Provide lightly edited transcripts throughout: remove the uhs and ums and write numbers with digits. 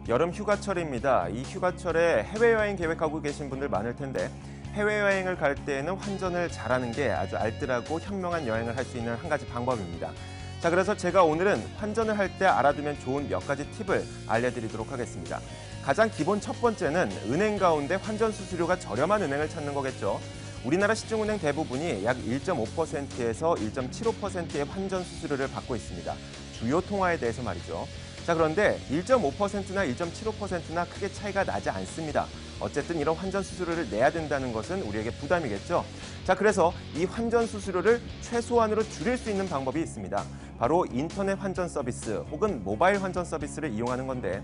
여름 휴가철입니다. 이 휴가철에 해외여행 계획하고 계신 분들 많을 텐데 해외여행을 갈 때에는 환전을 잘하는 게 아주 알뜰하고 현명한 여행을 할 수 있는 한 가지 방법입니다. 자, 그래서 제가 오늘은 환전을 할 때 알아두면 좋은 몇 가지 팁을 알려드리도록 하겠습니다. 가장 기본 첫 번째는 은행 가운데 환전 수수료가 저렴한 은행을 찾는 거겠죠. 우리나라 시중은행 대부분이 약 1.5%에서 1.75%의 환전 수수료를 받고 있습니다. 주요 통화에 대해서 말이죠. 자, 그런데 1.5%나 1.75%나 크게 차이가 나지 않습니다. 어쨌든 이런 환전 수수료를 내야 된다는 것은 우리에게 부담이겠죠. 자, 그래서 이 환전 수수료를 최소한으로 줄일 수 있는 방법이 있습니다. 바로 인터넷 환전 서비스 혹은 모바일 환전 서비스를 이용하는 건데,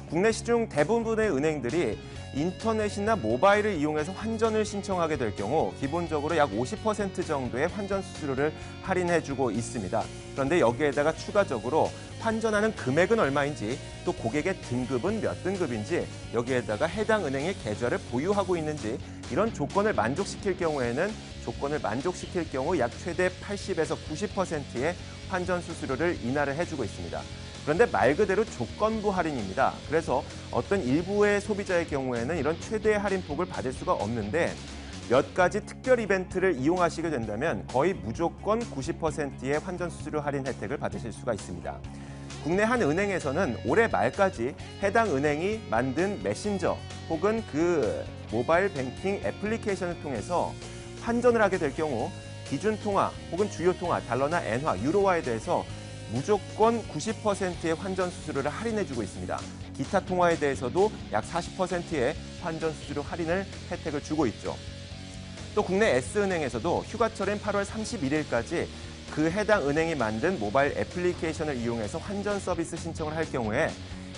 국내 시중 대부분의 은행들이 인터넷이나 모바일을 이용해서 환전을 신청하게 될 경우 기본적으로 약 50% 정도의 환전 수수료를 할인해주고 있습니다. 그런데 여기에다가 추가적으로 환전하는 금액은 얼마인지, 또 고객의 등급은 몇 등급인지, 여기에다가 해당 은행의 계좌를 보유하고 있는지, 이런 조건을 만족시킬 경우에는 약 최대 80에서 90%의 환전 수수료를 인하를 해주고 있습니다. 그런데 말 그대로 조건부 할인입니다. 그래서 어떤 일부의 소비자의 경우에는 이런 최대 할인폭을 받을 수가 없는데, 몇 가지 특별 이벤트를 이용하시게 된다면 거의 무조건 90%의 환전 수수료 할인 혜택을 받으실 수가 있습니다. 국내 한 은행에서는 올해 말까지 해당 은행이 만든 메신저 혹은 그 모바일 뱅킹 애플리케이션을 통해서 환전을 하게 될 경우 기준 통화 혹은 주요 통화, 달러나 엔화, 유로화에 대해서 무조건 90%의 환전 수수료를 할인해주고 있습니다. 기타 통화에 대해서도 약 40%의 환전 수수료 할인을 혜택을 주고 있죠. 또 국내 S은행에서도 휴가철인 8월 31일까지 그 해당 은행이 만든 모바일 애플리케이션을 이용해서 환전 서비스 신청을 할 경우에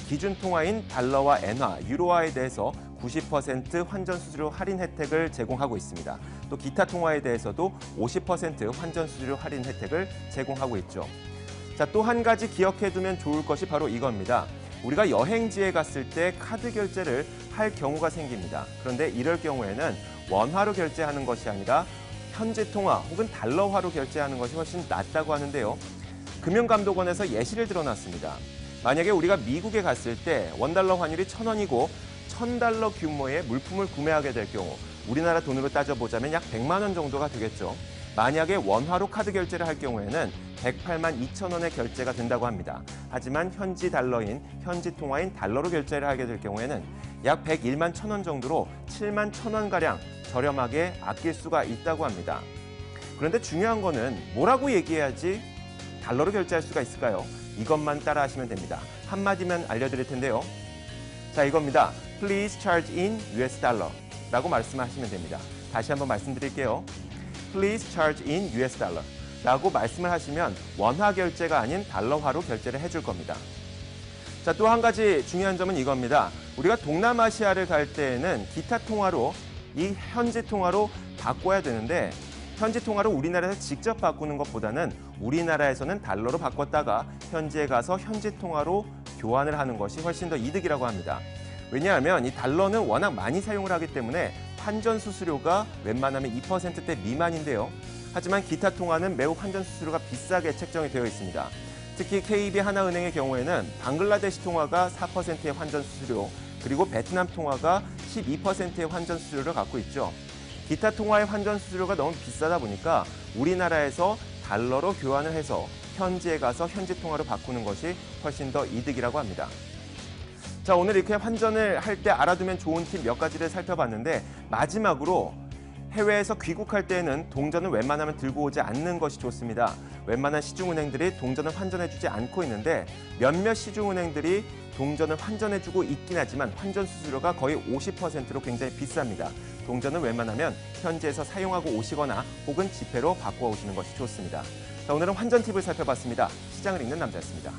기준 통화인 달러와 엔화, 유로화에 대해서 90% 환전 수수료 할인 혜택을 제공하고 있습니다. 또 기타 통화에 대해서도 50% 환전 수수료 할인 혜택을 제공하고 있죠. 자, 또 한 가지 기억해두면 좋을 것이 바로 이겁니다. 우리가 여행지에 갔을 때 카드 결제를 할 경우가 생깁니다. 그런데 이럴 경우에는 원화로 결제하는 것이 아니라 현지 통화 혹은 달러화로 결제하는 것이 훨씬 낫다고 하는데요. 금융감독원에서 예시를 들어놨습니다. 만약에 우리가 미국에 갔을 때 원달러 환율이 1,000원이고 1,000달러 규모의 물품을 구매하게 될 경우 우리나라 돈으로 따져보자면 약 100만 원 정도가 되겠죠. 만약에 원화로 카드 결제를 할 경우에는 108만 2천 원의 결제가 된다고 합니다. 하지만 현지 통화인 달러로 결제를 하게 될 경우에는 약 101만 1천 원 정도로 7만 1천 원가량 저렴하게 아낄 수가 있다고 합니다. 그런데 중요한 거는 뭐라고 얘기해야지 달러로 결제할 수가 있을까요? 이것만 따라 하시면 됩니다. 한마디만 알려드릴 텐데요. 자, 이겁니다. Please charge in US dollar 라고 말씀하시면 됩니다. 다시 한번 말씀드릴게요. Please charge in US dollar 라고 말씀을 하시면 원화 결제가 아닌 달러화로 결제를 해줄 겁니다. 자, 또 한 가지 중요한 점은 이겁니다. 우리가 동남아시아를 갈 때에는 기타 통화로 이 현지 통화로 바꿔야 되는데, 현지 통화로 우리나라에서 직접 바꾸는 것보다는 우리나라에서는 달러로 바꿨다가 현지에 가서 현지 통화로 교환을 하는 것이 훨씬 더 이득이라고 합니다. 왜냐하면 이 달러는 워낙 많이 사용을 하기 때문에 환전 수수료가 웬만하면 2%대 미만인데요. 하지만 기타 통화는 매우 환전 수수료가 비싸게 책정이 되어 있습니다. 특히 KB 하나은행의 경우에는 방글라데시 통화가 4%의 환전 수수료, 그리고 베트남 통화가 12%의 환전 수수료를 갖고 있죠. 기타 통화의 환전 수수료가 너무 비싸다 보니까 우리나라에서 달러로 교환을 해서 현지에 가서 현지 통화로 바꾸는 것이 훨씬 더 이득이라고 합니다. 자, 오늘 이렇게 환전을 할 때 알아두면 좋은 팁 몇 가지를 살펴봤는데, 마지막으로 해외에서 귀국할 때에는 동전을 웬만하면 들고 오지 않는 것이 좋습니다. 웬만한 시중은행들이 동전을 환전해주지 않고 있는데, 몇몇 시중은행들이 동전을 환전해주고 있긴 하지만 환전 수수료가 거의 50%로 굉장히 비쌉니다. 동전은 웬만하면 현지에서 사용하고 오시거나 혹은 지폐로 바꿔 오시는 것이 좋습니다. 자, 오늘은 환전 팁을 살펴봤습니다. 시장을 읽는 남자였습니다.